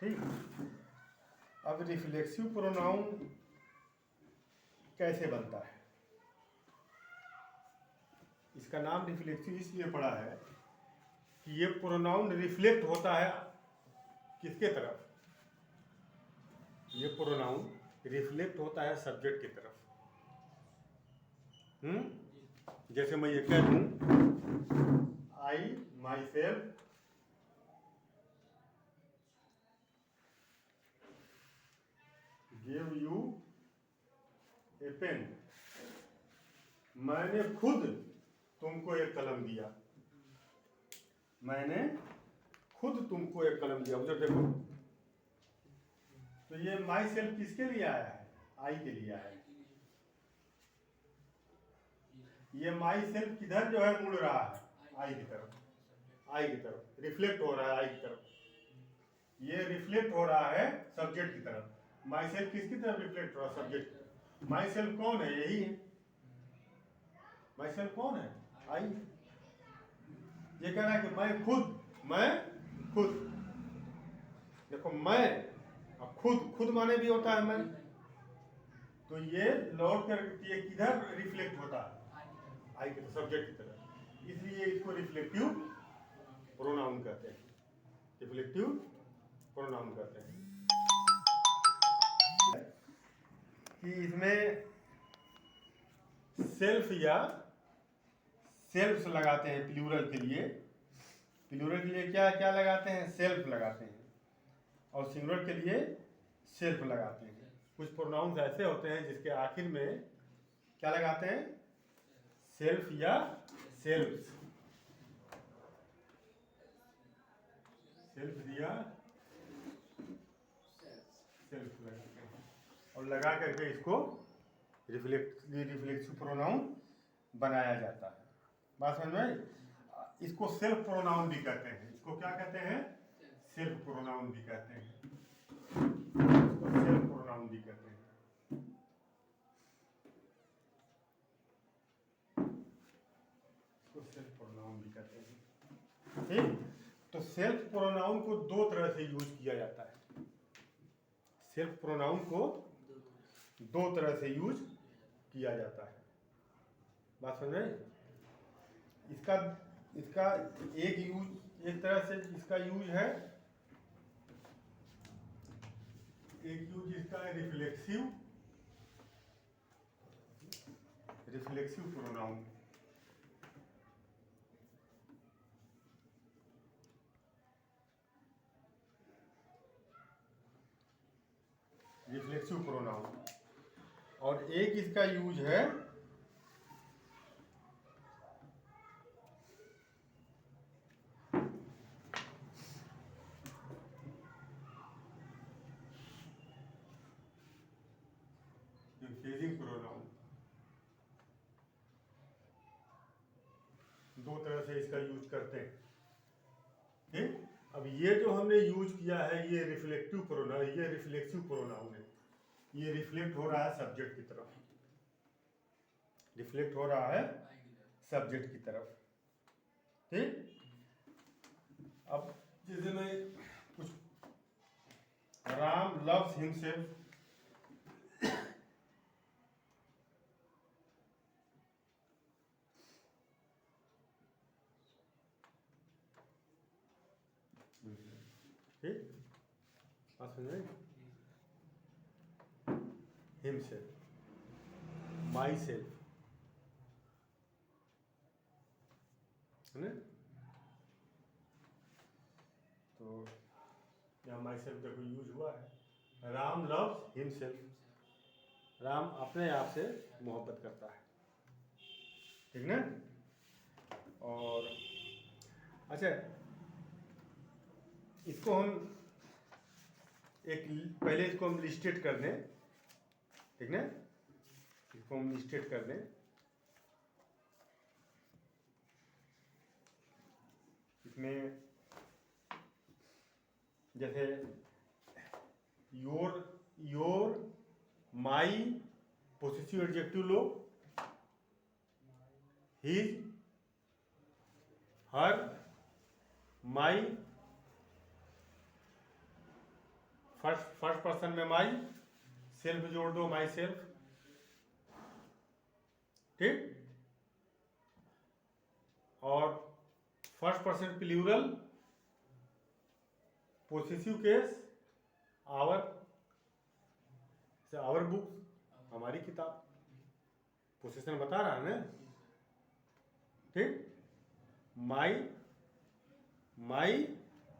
ठीक। अब reflexive pronoun कैसे बनता है? इसका नाम रिफ्लेक्सिव इसलिए पड़ा है कि ये प्रोनाउन रिफ्लेक्ट होता है किसके तरफ? ये प्रोनाउन रिफ्लेक्ट होता है सब्जेक्ट की तरफ। जैसे मैं ये कह दूं, I myself give you a pen, मैंने खुद तुमको एक कलम दिया। मैंने खुद तुमको एक कलम दिया। उधर देखो, तो ये माई सेल्फ किसके लिए आया है? आई के लिए आया है। ये माई सेल्फ किधर जो है मुड़ रहा है? आई की तरफ। आई की तरफ रिफ्लेक्ट हो रहा है, आई की तरफ। ये रिफ्लेक्ट हो रहा है सब्जेक्ट की तरफ। माई सेल्फ किसकी तरफ रिफ्लेक्ट हो रहा है? सब्जेक्ट की तरफ। माई सेल्फ कौन है? यही है। माई सेल्फ कौन है? आई। ये कह रहा है कि मैं खुद देखो, मैं अब खुद माने भी होता है मैं। तो ये लौट कर ये किधर रिफ्लेक्ट होता है? आई के सब्जेक्ट की तरफ। इसलिए इसको रिफ्लेक्टिव प्रोनाउन कहते हैं। रिफ्लेक्टिव प्रोनाउन कहते हैं कि इसमें सेल्फ या सेल्फ्स लगाते हैं प्लूरल के लिए। प्लूरल के लिए क्या क्या लगाते हैं? सेल्फ लगाते हैं। और सिंगुलर के लिए सेल्फ लगाते हैं। कुछ प्रोनाउंस ऐसे होते हैं जिसके आखिर में क्या लगाते हैं? सेल्फ या सेल्फ्स। सेल्फ दिया, सेल्फ लगाते हैं और लगा करके इसको रिफ्लेक्सिव प्रोनाउन बनाया जाता है। बात समझ में? इसको सेल्फ प्रोनाउन भी कहते हैं। इसको क्या कहते हैं? सेल्फ प्रोनाउन भी कहते हैं। इसको सेल्फ प्रोनाउन भी कहते हैं। इसको सेल्फ प्रोनाउन भी कहते हैं। ठीक। तो सेल्फ प्रोनाउन को दो तरह से यूज किया जाता है। सेल्फ प्रोनाउन को दो तरह से यूज किया जाता है। बात समझ रहे? इसका इसका एक तरह से इसका यूज है। एक यूज इसका है रिफ्लेक्सिव प्रोनाउन। Reflexive pronoun. और एक इसका यूज है इंफ्रेजिंग प्रोनाउन। दो तरह से इसका यूज करते हैं। ठीक। अब ये जो हमने यूज किया है ये रिफ्लेक्टिव प्रोनाउन, ये रिफ्लेक्सिव प्रोनाउन है। ये रिफ्लेक्ट हो रहा है सब्जेक्ट की तरफ। रिफ्लेक्ट हो रहा है सब्जेक्ट की तरफ। ठीक। अब जैसे मैं कुछ, राम लव्स हिमसेल्फ, ठीक। बात समझ में? हिमसेल्फ, माई सेल्फ, है ना? तो यहाँ माई सेल्फ देखो यूज हुआ है। राम लव्स हिमसेल्फ, राम अपने आप से मोहब्बत करता है। ठीक ना? और अच्छा, इसको हम पहले इसको हम लिस्टेड कर दें। ठीक ना? इसको हम लिस्टेड कर दें। इसमें जैसे योर माई पोसेसिव एडजेक्टिव लो, his her my first person में माई, सेल्फ जोड़ दो, माई सेल्फ, ठीक। और first person plural, possessive case, our books, हमारी किताब, पोसेशन बता रहा है ना, ठीक। My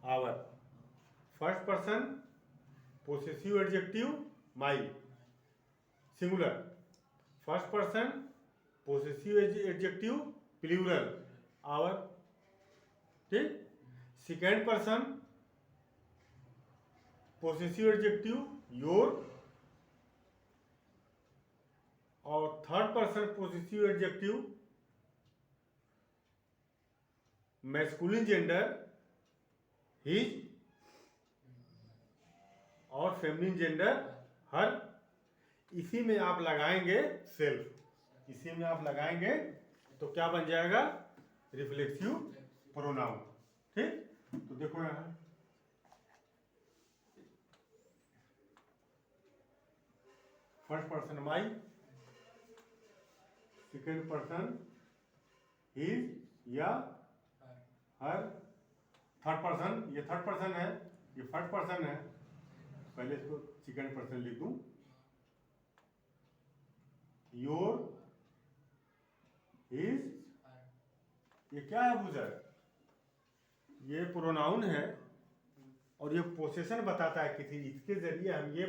our, first person possessive adjective my, singular, first person possessive adjective plural, our, ठीक। Second person possessive adjective your, और third person possessive adjective masculine gender his, और फेमिनिन जेंडर हर। इसी में आप लगाएंगे सेल्फ, इसी में आप लगाएंगे तो क्या बन जाएगा, रिफ्लेक्सिव प्रोनाउन, ठीक। तो देखो यहां first person my, second person his या हर, थर्ड पर्सन, ये थर्ड पर्सन है, ये फर्स्ट पर्सन है, पहले इसको सेकेंड पर्सन लिख दूं, योर, हिज, ये क्या है बुजर, ये प्रोनाउन है और ये पोसेशन बताता है किसी, इसके जरिए हम ये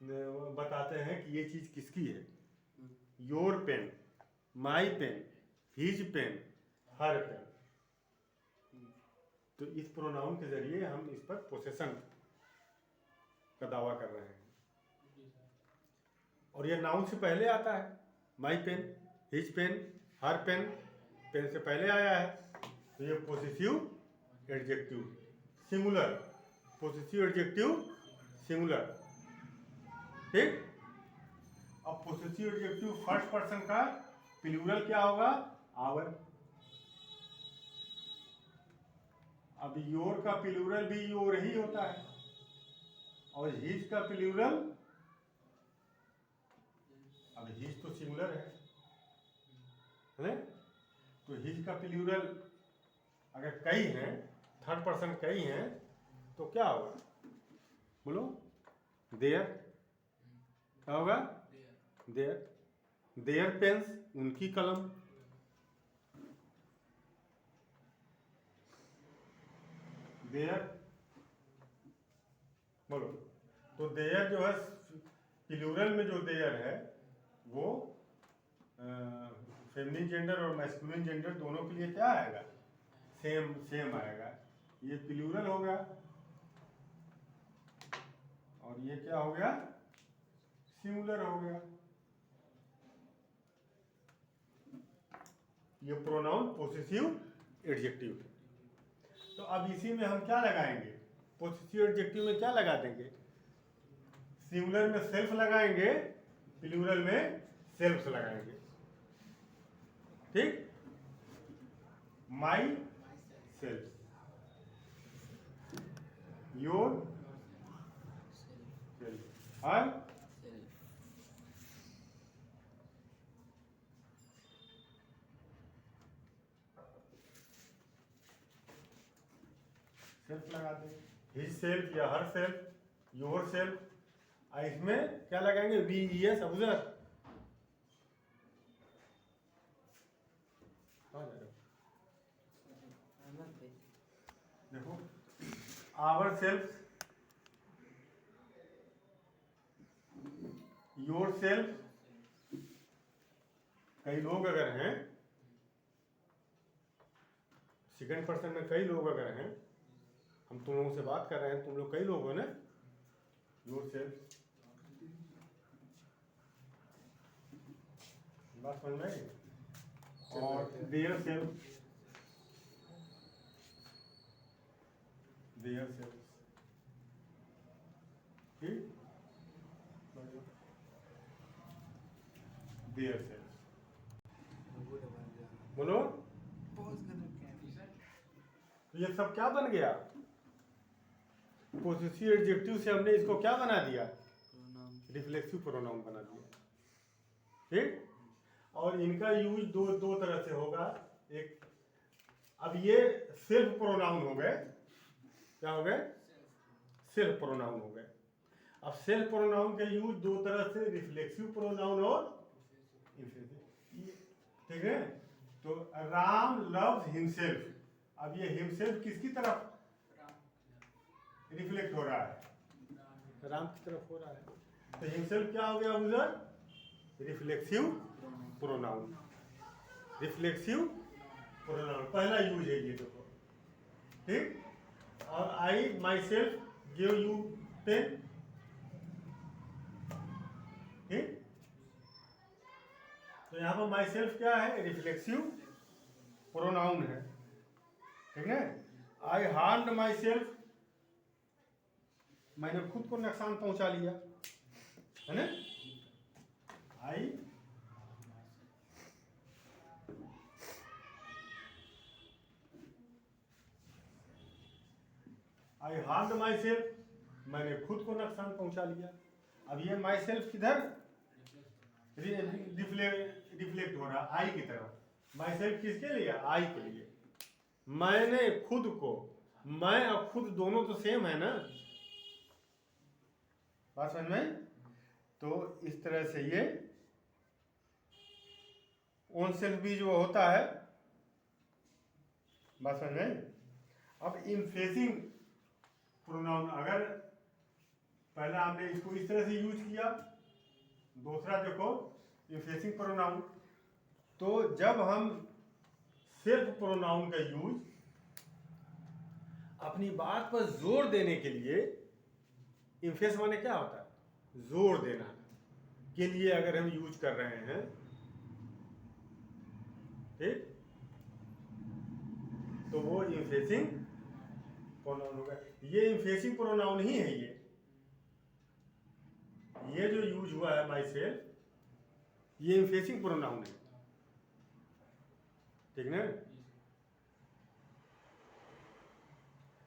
बताते हैं कि ये चीज किसकी है। Your pen, my pen, his pen, her pen, तो इस प्रोनाउन के जरिए हम इस पर पोसेशन का दावा कर रहे हैं। और ये नाउन से पहले आता है, माई pen, his pen, her pen, pen से पहले आया है, तो ये possessive adjective singular, possessive adjective singular, ठीक। अब पोसेसिव एडजेक्टिव फर्स्ट पर्सन का प्लूरल क्या होगा, आवर। अब योर का प्लूरल भी योर ही होता है, और हिज का प्लूरल, अब हिज तो सिंगुलर है, तो हिज का प्लूरल अगर कई हैं, थर्ड पर्सन कई हैं, तो क्या होगा, बोलो, देयर, क्या होगा, देयर पेन्स, उनकी कलम, देयर, बोलो। तो देयर जो है प्लूरल में, जो देयर है वो फेमिनिन जेंडर और मैस्कुलिन जेंडर दोनों के लिए क्या आएगा, सेम आएगा। ये प्लूरल हो गया और ये क्या हो गया, सिंगुलर हो गया। ये प्रोनाउन पोसेसिव एडजेक्टिव। तो अब इसी में हम क्या लगाएंगे, पोसेसिव एडजेक्टिव में क्या लगा देंगे, सिंगुलर में सेल्फ लगाएंगे, प्लूरल में सेल्फ लगाएंगे, ठीक। My self, your self, her self लगा दें, हिज सेल्फ या हर सेल्फ, योर सेल्फ। इसमें क्या लगाएंगे, वी ई एस, अबूजर, देखो, आवर सेल्फ, योर सेल्फ। कई लोग अगर हैं, सेकेंड पर्सन में कई लोग अगर हैं, हम तुम लोगों से बात कर रहे हैं, तुम लोग कई लोग हो ना, योर सेल्फ, बात समझ में आई। और देयर सेल्फ, देयर सेल्फ, ठीक, देयर सेल्फ, बोलो। तो ये सब क्या बन गया, पोसेसिव एडजेक्टिव से हमने इसको क्या बना दिया, रिफ्लेक्सिव प्रोनाउन बना दिया। ठीक, और इनका यूज दो तरह से होगा। एक, अब ये सेल्फ प्रोनाउन हो गए, क्या हो गए, सेल्फ प्रोनाउन हो गए। अब सेल्फ प्रोनाउन के यूज दो तरह से, रिफ्लेक्सिव प्रोनाउन और इंफेसिव। ठीक है, तो राम लव्स हिमसेल्फ, अब ये हिमसेल्फ किसकी तरफ रिफ्लेक्ट हो रहा है, राम की तरफ हो रहा है, तो हिमसेल्फ क्या हो गया उधर, रिफ्लेक्सिव प्रोनाउन। रिफ्लेक्सिव प्रोनाउन पहला यूज है ये, देखो। ठीक, और I myself give you pen. ठीक, तो यहाँ पर माई सेल्फ क्या है, रिफ्लेक्सिव प्रोनाउन है। ठीक है, आई हार्म्ड माई सेल्फ, मैंने खुद को नुकसान पहुंचा लिया, है ना। आई हार्म्ड माई सेल्फ, मैंने खुद को नुकसान पहुंचा लिया। अब ये माई सेल्फ किधर रिफ्लेक्ट हो रहा, आई की तरफ। माई सेल्फ किसके लिए, आई के लिए। मैंने खुद को, मैं और खुद दोनों तो सेम है ना, बात समझ में। तो इस तरह से ये ओन सेल्फ भी जो होता है, बात समझ में। अब इम्फेसिंग प्रोनाउन, अगर पहला हमने इसको इस तरह से यूज किया, दूसरा देखो इम्फेसिंग प्रोनाउन। तो जब हम सेल्फ प्रोनाउन का यूज अपनी बात पर जोर देने के लिए, इम्फेस माने क्या होता है, जोर देना के लिए अगर हम यूज कर रहे हैं, ठीक, तो वो इम्फेसिंग प्रोनाउन होगा। ये इम्फेसिंग प्रोनाउन ही है। ये जो यूज हुआ है माई सेल्फ, ये इम्फेसिंग प्रोनाउन है, ठीक ना।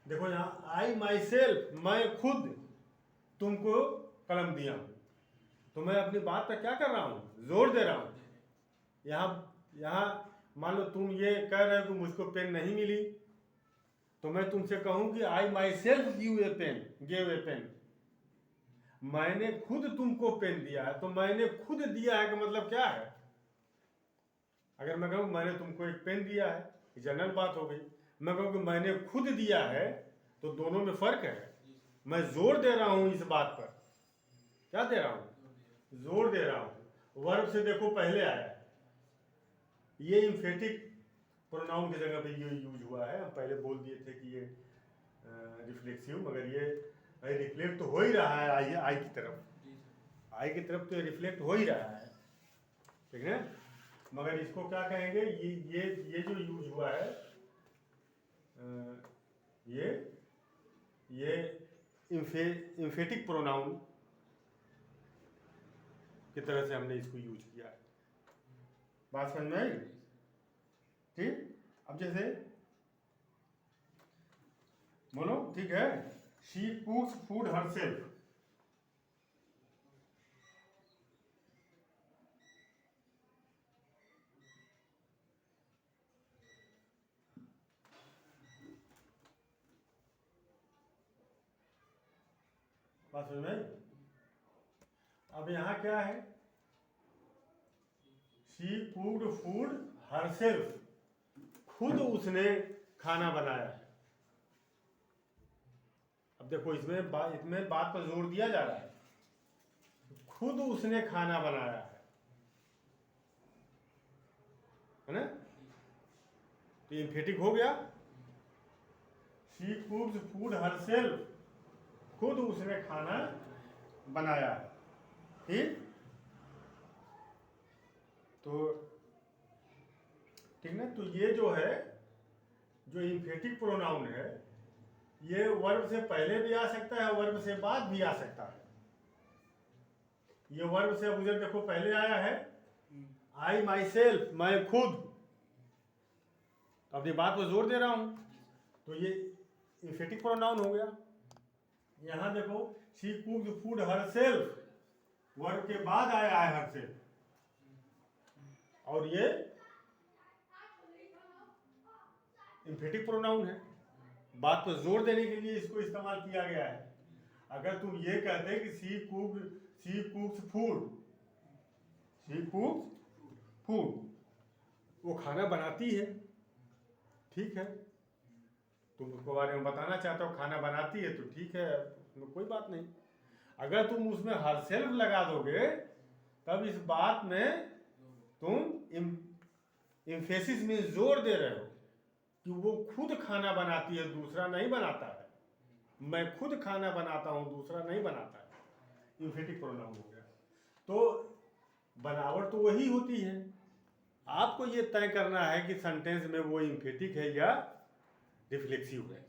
देखो यहां आई माई सेल्फ, मैं खुद तुमको कलम दिया हूं, तो मैं अपनी बात पर क्या कर रहा हूं, जोर दे रहा हूं। यहां मान लो तुम ये कह रहे हो कि मुझको पेन नहीं मिली, तो मैं तुमसे कहूं कि I myself give a pen, मैंने खुद तुमको पेन दिया है। तो मैंने खुद दिया है का मतलब क्या है, अगर मैं कहूं मैंने तुमको एक पेन दिया है, जनरल बात हो गई। मैं कहूं कि मैंने खुद दिया है, तो दोनों में फर्क है। मैं जोर दे रहा हूं इस बात पर, क्या दे रहा हूं, जोर दे रहा हूं। वर्ब से देखो पहले आया, ये इम्फेटिक प्रोनाउन की जगह पे ये यूज हुआ है। हम पहले बोल दिए थे कि ये रिफ्लेक्सिव, मगर ये रिफ्लेक्ट तो हो ही रहा है आई की तरफ तो रिफ्लेक्ट हो ही रहा है, ठीक है। मगर इसको क्या कहेंगे, ये जो यूज हुआ है, ये इम्फेटिक प्रोनाउन की तरह से हमने इसको यूज किया है। बात समझ में आई, ठीक। अब जैसे बोलो, ठीक है, शी कुक्स फूड हरसेल्फ, बात समझ में। अब यहां क्या है, शी कुक्ड फूड हरसेल्फ, खुद उसने खाना बनाया है। अब देखो इसमें बात पर जोर दिया जा रहा है, खुद उसने खाना बनाया है ना। तो इम्फेटिक हो गया, शी कुक्स फूड हरसेल्फ, खुद उसने खाना बनाया है, ठीक। तो ठीक ना, तो ये जो है, जो इम्फेटिक प्रोनाउन है, ये वर्ब से पहले भी आ सकता है, वर्ब से बाद भी आ सकता है। ये वर्ब से उधर देखो पहले आया है, आई माई सेल्फ, मैं खुद, अपनी बात को जोर दे रहा हूं, तो ये इम्फेटिक प्रोनाउन हो गया। यहां देखो, she cooked food herself, verb के बाद आया है हरसेल्फ, और ये एम्फेटिक प्रोनाउन है, बात पर जोर देने के लिए इसको इस्तेमाल किया गया है। अगर तुम ये कहते कि शी कुक्स फूड, शी कुक्स फूड, वो खाना बनाती है, ठीक है, तुम उसको बारे में बताना चाहते हो खाना बनाती है तो ठीक है, उसमें कोई बात नहीं। अगर तुम उसमें हरसेल्फ लगा दोगे तब इस बात में तुम एम्फेसिस में जोर दे रहे हो कि वो खुद खाना बनाती है, दूसरा नहीं बनाता है, मैं खुद खाना बनाता हूं, दूसरा नहीं बनाता है, एम्फेटिक प्रोनाउन हो गया। तो बनावट तो वही होती है, आपको ये तय करना है कि सेंटेंस में वो एम्फेटिक है या रिफ्लेक्सिव है।